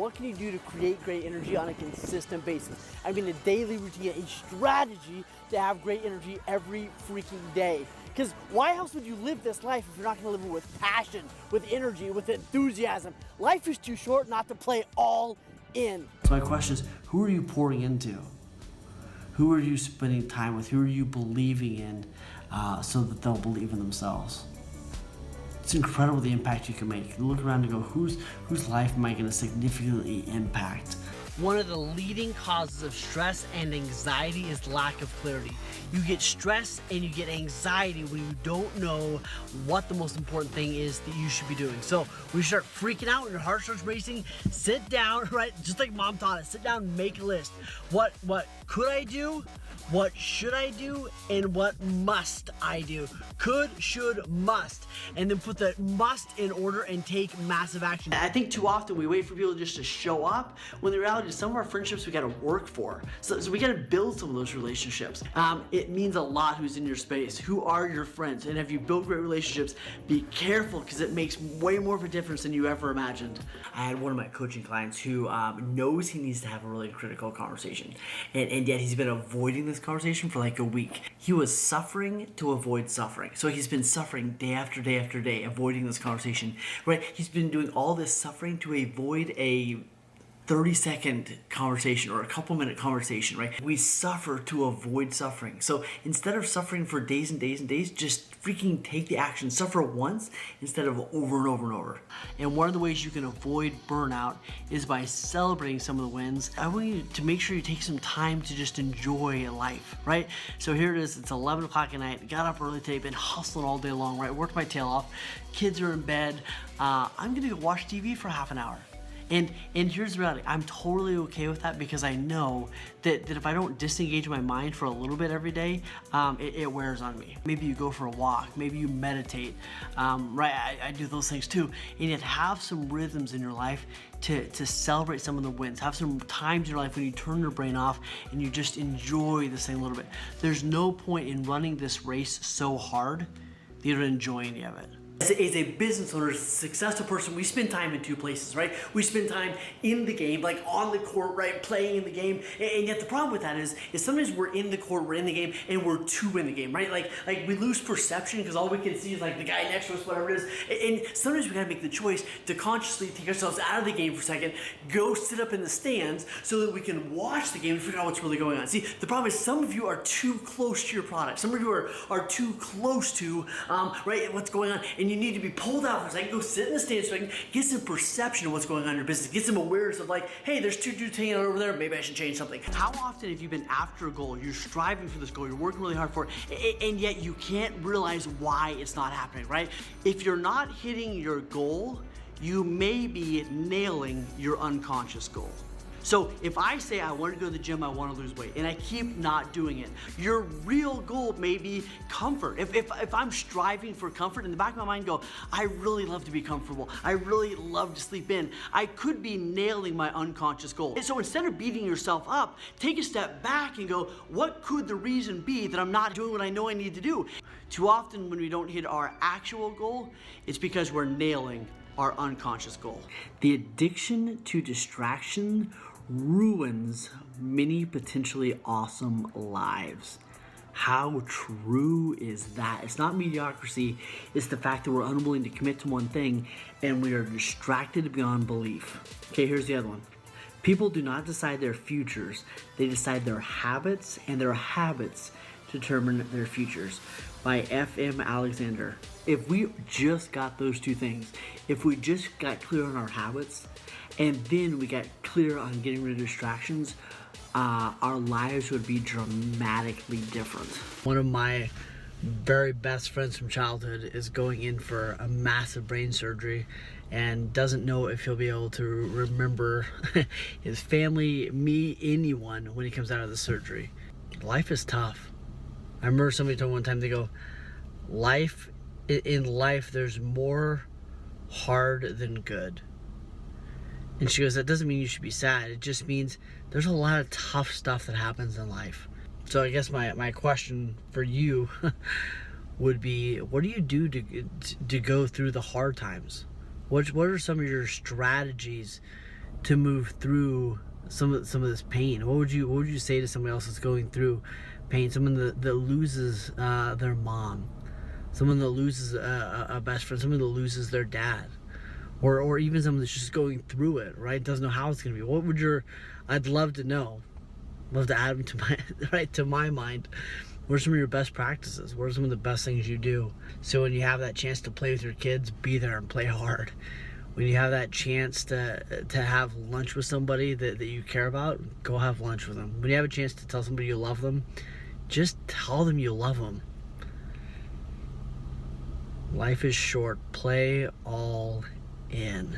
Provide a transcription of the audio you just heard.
what can you do to create great energy on a consistent basis? I mean, a daily routine, a strategy to have great energy every freaking day. Because why else would you live this life if you're not going to live it with passion, with energy, with enthusiasm? Life is too short not to play all in. So my question is, who are you pouring into? Who are you spending time with? Who are you believing in so that they'll believe in themselves? It's incredible the impact you can make. You look around and go, whose life am I going to significantly impact? One of the leading causes of stress and anxiety is lack of clarity. You get stressed and you get anxiety when you don't know what the most important thing is that you should be doing. So when you start freaking out and your heart starts racing, sit down, right? Just like mom taught us, sit down and make a list. What could I do? What should I do? And what must I do? Could, should, must. And then put the must in order and take massive action. I think too often we wait for people just to show up, when the reality is some of our friendships we gotta work for. So we gotta build some of those relationships. It means a lot who's in your space. Who are your friends? And if you build great relationships, be careful, because it makes way more of a difference than you ever imagined. I had one of my coaching clients who knows he needs to have a really critical conversation. And yet he's been avoiding this conversation for like a week. He was suffering to avoid suffering. So he's been suffering day after day after day, avoiding this conversation, right? He's been doing all this suffering to avoid a 30-second conversation or a couple-minute conversation, right? We suffer to avoid suffering. So instead of suffering for days and days and days, just freaking take the action. Suffer once instead of over and over and over. And one of the ways you can avoid burnout is by celebrating some of the wins. I want you to make sure you take some time to just enjoy life, right? So here it is, it's 11 o'clock at night, got up early today, been hustling all day long, right? Worked my tail off, kids are in bed. I'm gonna go watch TV for half an hour. And here's the reality, I'm totally okay with that, because I know that if I don't disengage my mind for a little bit every day, it wears on me. Maybe you go for a walk, maybe you meditate, right? I do those things too. And yet have some rhythms in your life to celebrate some of the wins. Have some times in your life when you turn your brain off and you just enjoy this thing a little bit. There's no point in running this race so hard that you don't enjoy any of it. As a business owner, as a successful person, we spend time in two places, right? We spend time in the game, like on the court, right? Playing in the game. And yet the problem with that is sometimes we're in the court, we're in the game, and we're too in the game, right? Like we lose perception because all we can see is like the guy next to us, whatever it is. And sometimes we gotta make the choice to consciously take ourselves out of the game for a second, go sit up in the stands so that we can watch the game and figure out what's really going on. See, the problem is some of you are too close to your product. Some of you are too close to, right, what's going on. And you need to be pulled out for a second, go sit in the stands so I can get some perception of what's going on in your business, get some awareness of like, hey, there's two dudes hanging out over there, maybe I should change something. How often have you been after a goal, you're striving for this goal, you're working really hard for it, and yet you can't realize why it's not happening, right? If you're not hitting your goal, you may be nailing your unconscious goal. So if I say I want to go to the gym, I want to lose weight, and I keep not doing it, your real goal may be comfort. If I'm striving for comfort, in the back of my mind go, I really love to be comfortable, I really love to sleep in, I could be nailing my unconscious goal. And so instead of beating yourself up, take a step back and go, what could the reason be that I'm not doing what I know I need to do? Too often when we don't hit our actual goal, it's because we're nailing our unconscious goal. The addiction to distraction ruins many potentially awesome lives. How true is that? It's not mediocrity, it's the fact that we're unwilling to commit to one thing and we are distracted beyond belief. Okay, here's the other one. People do not decide their futures, they decide their habits, and their habits determine their futures. By F.M. Alexander. If we just got those two things, if we just got clear on our habits, and then we got clear on getting rid of distractions, our lives would be dramatically different. One of my very best friends from childhood is going in for a massive brain surgery and doesn't know if he'll be able to remember his family, me, anyone when he comes out of the surgery. Life is tough. I remember somebody told me one time, they go, in life there's more hard than good. And she goes, that doesn't mean you should be sad. It just means there's a lot of tough stuff that happens in life. So I guess my question for you would be, what do you do to go through the hard times? What are some of your strategies to move through some of this pain? What would you say to somebody else that's going through pain? Someone that loses their mom, someone that loses a best friend, someone that loses their dad, or even someone that's just going through it, right? Doesn't know how it's gonna be. I'd love to know. Love to add them to my mind. What are some of your best practices? What are some of the best things you do? So when you have that chance to play with your kids, be there and play hard. When you have that chance to have lunch with somebody that you care about, go have lunch with them. When you have a chance to tell somebody you love them, just tell them you love them. Life is short. Play all in.